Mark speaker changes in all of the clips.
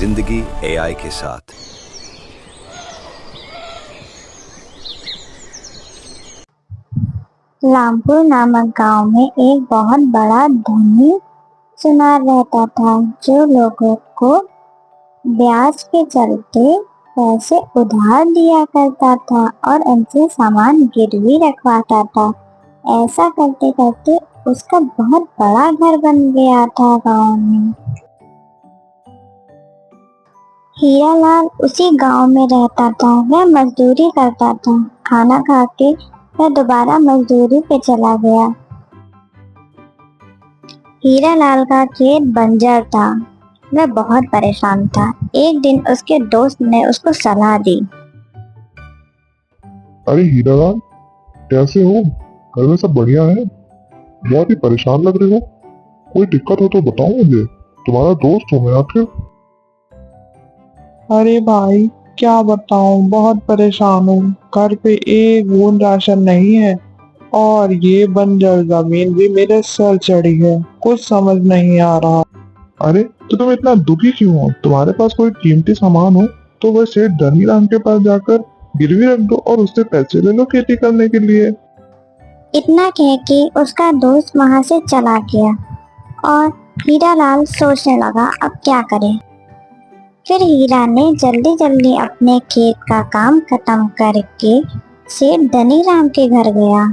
Speaker 1: जिंदगी एआई के साथ।
Speaker 2: रामपुर नामक गांव में एक बहुत बड़ा धनी सुनार रहता था, जो लोगों को ब्याज के चलते पैसे उधार दिया करता था और उनसे सामान गिरवी रखवाता था। ऐसा करते करते उसका बहुत बड़ा घर बन गया था गांव में। हीरालाल उसी गांव में रहता था। वह मजदूरी करता था। खाना खा के वह दोबारा मजदूरी पे चला गया। हीरालाल का खेत बंजर था। वह बहुत परेशान था। एक दिन उसके दोस्त ने उसको सलाह दी।
Speaker 3: अरे हीरालाल, कैसे हो? घर में सब बढ़िया है? बहुत ही परेशान लग रहे हो। कोई दिक्कत हो तो बताओ मुझे, तुम्हारा दोस्त हूँ मैं आखिर।
Speaker 4: अरे भाई, क्या बताऊं, बहुत परेशान हूँ। घर पे एक बूंद राशन नहीं है और ये बंजर जमीन भी मेरे सर चढ़ी है। कुछ समझ नहीं आ रहा।
Speaker 3: अरे तो तुम इतना दुखी क्यों हो? तुम्हारे पास कोई कीमती सामान हो तो वह सेठ धनीराम के पास जाकर गिरवी रख दो और उससे पैसे ले लो खेती करने के लिए।
Speaker 2: इतना कह के उसका दोस्त वहां से चला गया और हीरालाल सोचने लगा अब क्या करे। फिर हीरा ने जल्दी जल्दी अपने खेत का काम खत्म करके सेठ धनीराम के घर गया।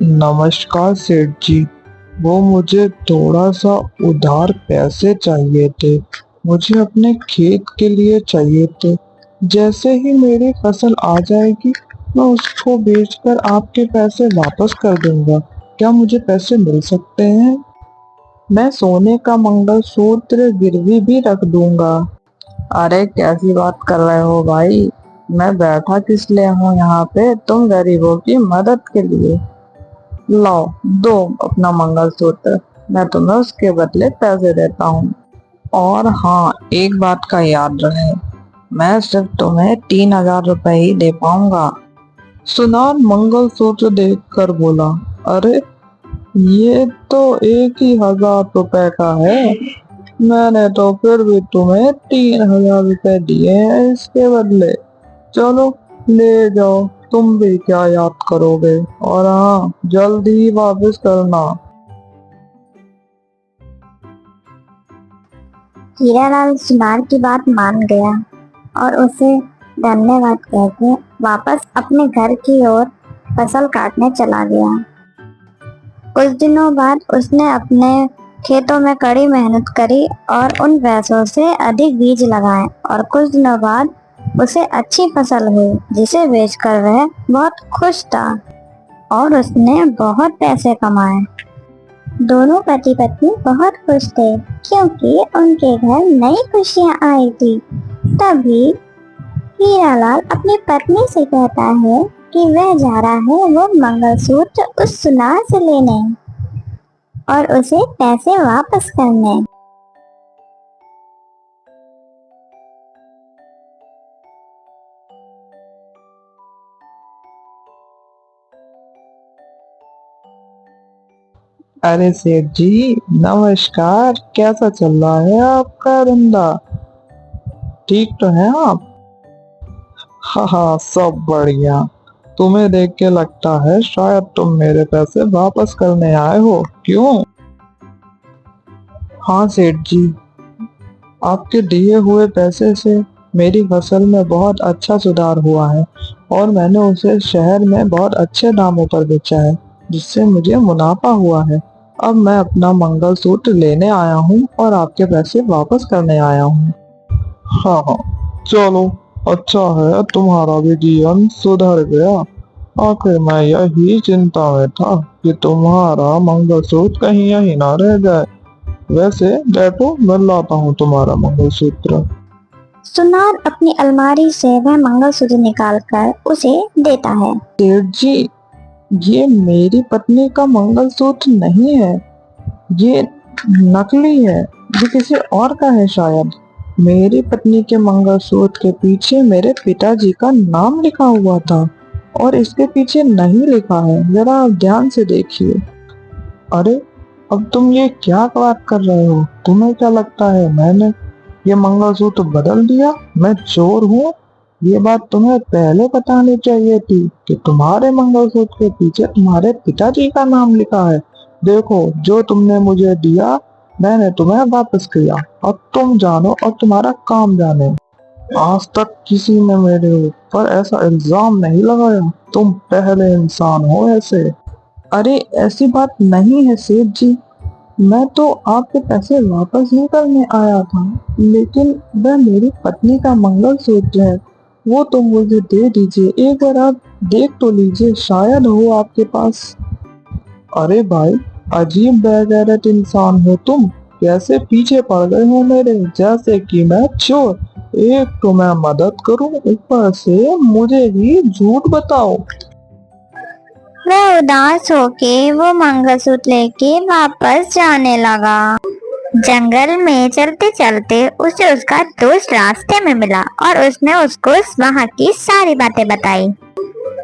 Speaker 4: नमस्कार सेठ जी, वो मुझे थोड़ा सा उधार पैसे चाहिए थे। मुझे अपने खेत के लिए चाहिए थे। जैसे ही मेरी फसल आ जाएगी मैं उसको बेचकर आपके पैसे वापस कर दूंगा। क्या मुझे पैसे मिल सकते हैं? मैं सोने का मंगलसूत्र गिरवी भी रख दूंगा। अरे कैसी बात कर रहे हो भाई? मैं बैठा किस लिए हूँ यहाँ पे? तुम गरीबों की मदद के लिए। लाओ, दो अपना मंगलसूत्र, मैं तुम्हें उसके बदले पैसे देता हूँ। और हाँ, एक बात का याद रहे, मैं सिर्फ तुम्हें 3,000 रुपए ही दे पाऊंगा। सुनार मंगलसूत्र देखकर बोला, अरे ये तो 1,000 रुपए का है। मैंने तो फिर भी तुम्हें 3,000 रुपए दिए हैं इसके बदले। चलो ले जाओ, तुम भी क्या याद करोगे। और हाँ, जल्दी वापस करना।
Speaker 2: हीरालाल सुनार की बात मान गया और उसे धन्यवाद कहकर वापस अपने घर की ओर फसल काटने चला गया। कुछ दिनों बाद उसने अपने खेतों में कड़ी मेहनत करी और उन पैसों से अधिक बीज लगाए और कुछ दिनों बाद उसे अच्छी फसल हुई, जिसे बेचकर वह बहुत खुश था और उसने बहुत पैसे कमाए। दोनों पति पत्नी बहुत खुश थे क्योंकि उनके घर नई खुशियां आई थी। तभी हीरालाल अपनी पत्नी से कहता है कि वह जा रहा है वो मंगलसूत्र उस सुनार से लेने और उसे पैसे वापस करने।
Speaker 4: अरे सेठ जी, नमस्कार। कैसा चल रहा है आपका धंधा? ठीक तो है आप? हाँ हाँ, सब बढ़िया। तुम्हें देख के लगता है शायद तुम मेरे पैसे वापस करने आए हो, क्यों? हाँ सेठ जी, आपके दिए हुए पैसे से मेरी फसल में बहुत अच्छा सुधार हुआ है और मैंने उसे शहर में बहुत अच्छे दामों पर बेचा है, जिससे मुझे मुनाफा हुआ है। अब मैं अपना मंगलसूत्र लेने आया हूँ और आपके पैसे वापस करने आया हूँ।
Speaker 3: हाँ हाँ, चलो अच्छा है, तुम्हारा भी जीवन सुधर गया। आखिर मैं यही चिंता में था कि तुम्हारा मंगलसूत्र कहीं यहीं ना रह जाए। वैसे बैठो, मैं लाता हूँ तुम्हारा मंगलसूत्र।
Speaker 2: सुनार अपनी अलमारी से वह मंगलसूत्र निकालकर उसे देता है।
Speaker 4: सेठ जी, ये मेरी पत्नी का मंगलसूत्र नहीं है, ये नकली है। ये किसी और का है शायद। मेरी पत्नी के मंगलसूत्र के पीछे मेरे पिताजी का नाम लिखा हुआ था और इसके पीछे नहीं लिखा है। जरा आप ध्यान से देखिए। अरे
Speaker 3: अब तुम ये क्या बात कर रहे हो? तुम्हें क्या लगता है मैंने ये मंगलसूत्र बदल दिया? मैं चोर हूँ? ये बात तुम्हें पहले बतानी चाहिए थी कि तुम्हारे मंगलसूत्र के पीछे तुम्हारे पिताजी का नाम लिखा है। देखो, जो तुमने मुझे दिया मैंने तुम्हें वापस किया। अब तुम जानो और तुम्हारा काम जाने। आज तक किसी ने मेरे ऊपर ऐसा इल्जाम नहीं लगाया। तुम पहले इंसान हो ऐसे। अरे ऐसी बात नहीं है सेठ जी, मैं तो आपके पैसे वापस ही करने आया था, लेकिन वह मेरी पत्नी का मंगलसूत्र है, वो तो मुझे दे दीजिए। एक बार आप देख तो लीजिए, शायद हो आपके पास। अरे भाई, अजीब बेगैरत इंसान हो तुम। कैसे पीछे पड़ गए हो मेरे, जैसे कि मैं चोर। एक तो मैं मदद करूं, ऊपर से मुझे ही झूठ बताओ।
Speaker 2: वह उदास होके वो मंगलसूत्र लेके वापस जाने लगा। जंगल में चलते चलते उसे उसका दोस्त रास्ते में मिला और उसने उसको वहाँ की सारी बातें बताई।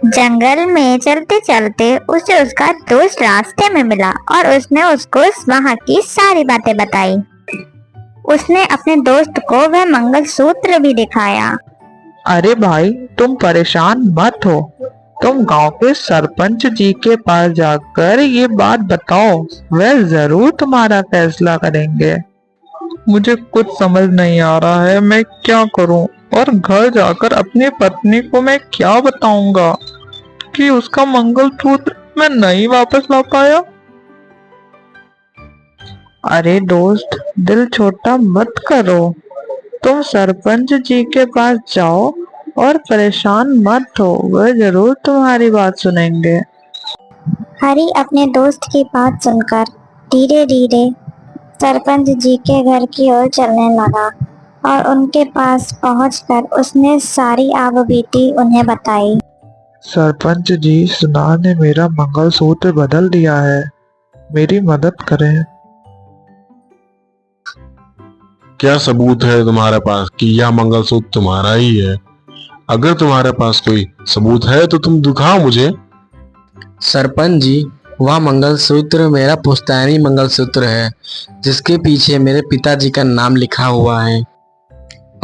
Speaker 2: जंगल में चलते चलते उसे उसका दोस्त रास्ते में मिला और उसने उसको वहाँ की सारी बातें बताई। उसने अपने दोस्त को वह मंगलसूत्र भी दिखाया।
Speaker 3: अरे भाई, तुम परेशान मत हो। तुम गांव के सरपंच जी के पास जाकर ये बात बताओ, वह जरूर तुम्हारा फैसला करेंगे। मुझे कुछ समझ नहीं आ रहा है, मैं क्या करूं? और घर जाकर अपनी पत्नी को मैं क्या बताऊंगा कि उसका मंगलसूत्र मैं नहीं वापस ला पाया? अरे दोस्त, दिल छोटा मत करो। तुम सरपंच जी के पास जाओ और परेशान मत हो, वह जरूर तुम्हारी बात सुनेंगे।
Speaker 2: हरी अपने दोस्त की बात सुनकर धीरे धीरे सरपंच जी के घर की ओर चलने लगा और उनके पास पहुंचकर उसने सारी आपबीती उन्हें बताई।
Speaker 3: सरपंच जी, सुनार ने मेरा मंगलसूत्र बदल दिया है, मेरी मदद करें।
Speaker 5: क्या सबूत है तुम्हारे पास कि यह मंगलसूत्र तुम्हारा ही है? अगर तुम्हारे पास कोई सबूत है तो तुम दिखाओ मुझे।
Speaker 6: सरपंच जी, वह मंगलसूत्र मेरा पुश्तैनी मंगलसूत्र है, जिसके पीछे मेरे पिताजी का नाम लिखा हुआ है।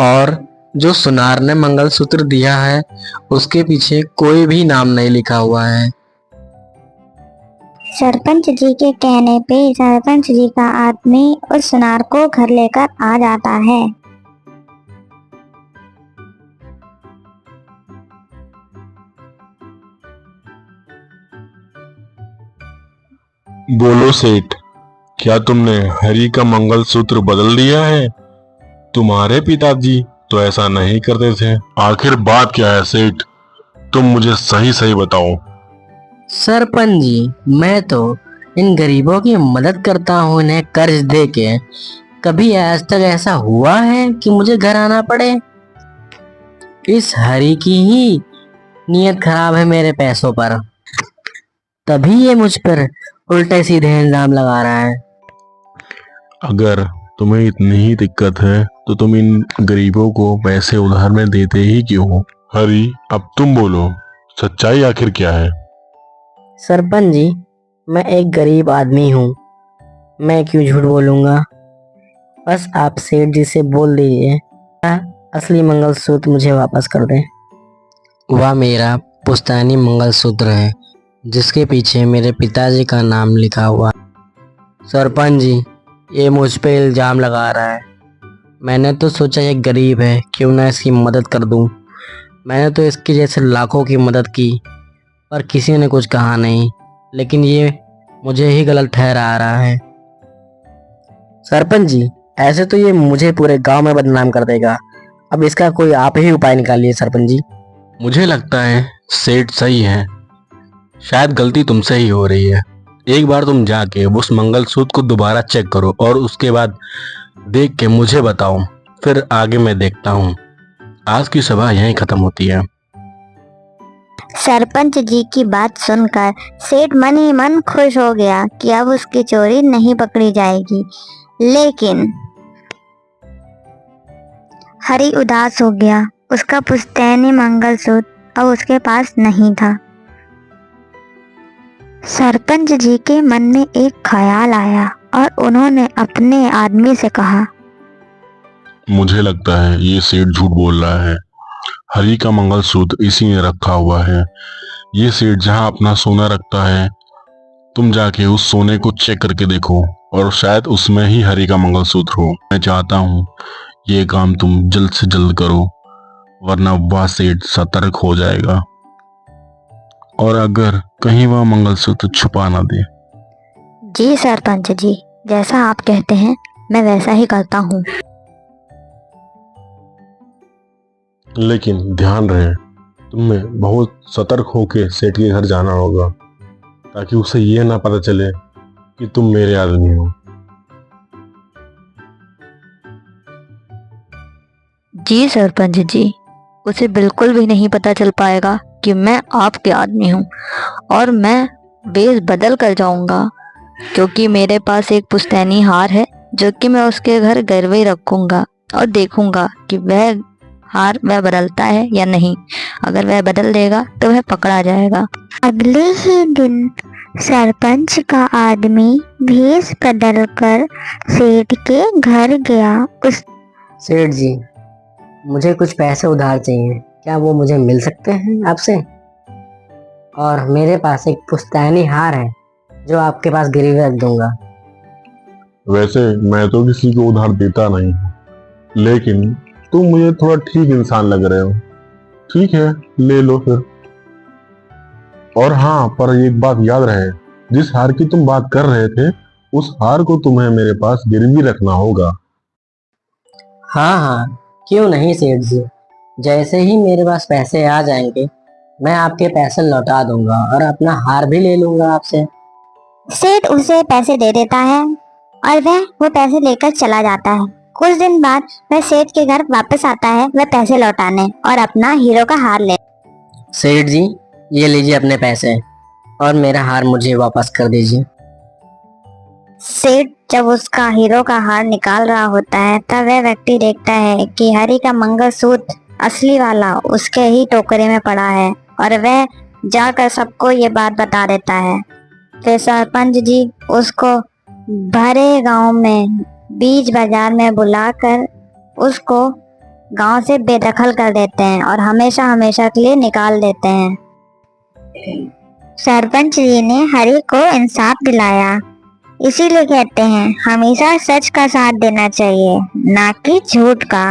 Speaker 6: और जो सुनार ने मंगलसूत्र दिया है, उसके पीछे कोई भी नाम नहीं लिखा हुआ है।
Speaker 2: सरपंच जी के कहने पे सरपंच जी का आदमी उस सुनार को घर लेकर आ जाता है।
Speaker 5: बोलो सेठ, क्या तुमने हरी का मंगलसूत्र बदल दिया है? तुम्हारे पिताजी तो ऐसा नहीं करते थे। आखिर बात क्या है सेठ? तुम मुझे सही सही बताओ।
Speaker 6: सरपंच जी, मैं तो इन गरीबों की मदद करता हूँ, इन्हें कर्ज दे के। कभी आज तक ऐसा हुआ है कि मुझे घर आना पड़े? इस हरी की ही नीयत खराब है मेरे पैसों पर, तभी ये मुझ पर उल्टे सीधे इल्जाम लगा रहा है।
Speaker 5: अगर तुम्हें इतनी ही दिक्कत है तो तुम इन गरीबों को पैसे उधार में देते ही क्यों हो? हरी, अब तुम बोलो, सच्चाई आखिर क्या है?
Speaker 6: सरपंच जी, मैं एक गरीब आदमी हूँ, मैं क्यों झूठ बोलूंगा। बस आप सेठ जी से बोल दीजिए, असली मंगलसूत्र मुझे वापस कर दें। वह मेरा पुश्तैनी मंगलसूत्र है, जिसके पीछे मेरे पिताजी का नाम लिखा हुआ। सरपंच जी, ये मुझ पे इल्जाम लगा रहा है। मैंने तो सोचा ये गरीब है, क्यों ना इसकी मदद कर दूं। मैंने तो इसके जैसे लाखों की मदद की, पर किसी ने कुछ कहा नहीं, लेकिन ये मुझे ही गलत ठहरा रहा है। सरपंच जी, ऐसे तो ये मुझे पूरे गांव में बदनाम कर देगा। अब इसका कोई आप ही उपाय निकालिए सरपंच जी।
Speaker 5: मुझे लगता है सेठ सही है, शायद गलती तुमसे ही हो रही है। एक बार तुम जाके उस मंगलसूत्र को दोबारा चेक करो और उसके बाद देख के मुझे बताओ, फिर आगे मैं देखता हूँ। आज की सभा यहीं खत्म होती है।
Speaker 2: सरपंच जी की बात सुनकर सेठ मन ही मन खुश हो गया कि अब उसकी चोरी नहीं पकड़ी जाएगी, लेकिन हरी उदास हो गया। उसका पुश्तैनी मंगलसूत्र अब उसके पास नहीं था। सरपंच जी के मन में एक ख्याल आया और उन्होंने अपने आदमी से कहा,
Speaker 7: मुझे लगता है ये सेठ झूठ बोल रहा है। हरी का मंगलसूत्र इसी में रखा हुआ है। ये सेठ जहाँ अपना सोना रखता है, तुम जाके उस सोने को चेक करके देखो और शायद उसमें ही हरी का मंगलसूत्र हो। मैं चाहता हूँ ये काम तुम जल्द से जल्द करो, वरना वह सेठ सतर्क हो जाएगा और अगर कहीं वह मंगलसूत्र छुपा ना दे।
Speaker 2: जी सरपंच जी, जैसा आप कहते हैं मैं वैसा ही करता हूँ।
Speaker 7: लेकिन ध्यान रहे, तुम्हें बहुत सतर्क होके सेठ के घर जाना होगा, ताकि उसे ये ना पता चले कि तुम मेरे आदमी हो।
Speaker 2: जी सरपंच जी, उसे बिल्कुल भी नहीं पता चल पाएगा कि मैं आपके आदमी हूँ और मैं वेश बदल कर जाऊंगा, क्योंकि मेरे पास एक पुश्तैनी हार है जो कि मैं उसके घर गिरवे रखूंगा और देखूंगा कि वह हार वह बदलता है या नहीं। अगर वह बदल देगा तो वह पकड़ा जाएगा। अगले ही दिन सरपंच का आदमी भेष बदलकर सेठ के घर गया। उस
Speaker 6: सेठ जी, मुझे कुछ पैसे उधार चाहिए, क्या वो मुझे मिल सकते हैं आपसे? और मेरे पास एक पुश्तैनी हार है जो आपके पास गिरवी रख दूंगा।
Speaker 7: वैसे मैं तो किसी को उधार देता नहीं हूँ, लेकिन तुम मुझे थोड़ा ठीक इंसान लग रहे हो। ठीक है, ले लो फिर। और हाँ, पर एक बात याद रहे, जिस हार की तुम बात कर रहे थे, उस हार को तुम्हें मेरे पास गिरवी रखना होगा।
Speaker 6: हाँ हाँ, क्यों नहीं सेठ जी। जैसे ही मेरे पास पैसे आ जाएंगे मैं आपके पैसे लौटा दूंगा और अपना हार भी ले लूंगा आपसे।
Speaker 2: सेठ उसे पैसे दे देता है और वह वो पैसे लेकर चला जाता है। कुछ दिन बाद वह सेठ के घर वापस आता है, वह पैसे लौटाने और अपना हीरो का हार ले।
Speaker 6: सेठ जी, ये लीजिए अपने पैसे और मेरा हार मुझे वापस कर दीजिए।
Speaker 2: सेठ जब उसका हीरो का हार निकाल रहा होता है तब वह व्यक्ति देखता है कि हरी का मंगलसूत्र असली वाला उसके ही टोकरे में पड़ा है और वह जाकर सबको ये बात बता देता है। फिर सरपंच जी उसको भरे गांव में बीच बाजार में बुलाकर उसको गांव से बेदखल कर देते हैं और हमेशा हमेशा के लिए निकाल देते हैं। सरपंच जी ने हरी को इंसाफ दिलाया, इसीलिए कहते हैं हमेशा सच का साथ देना चाहिए, ना कि झूठ का।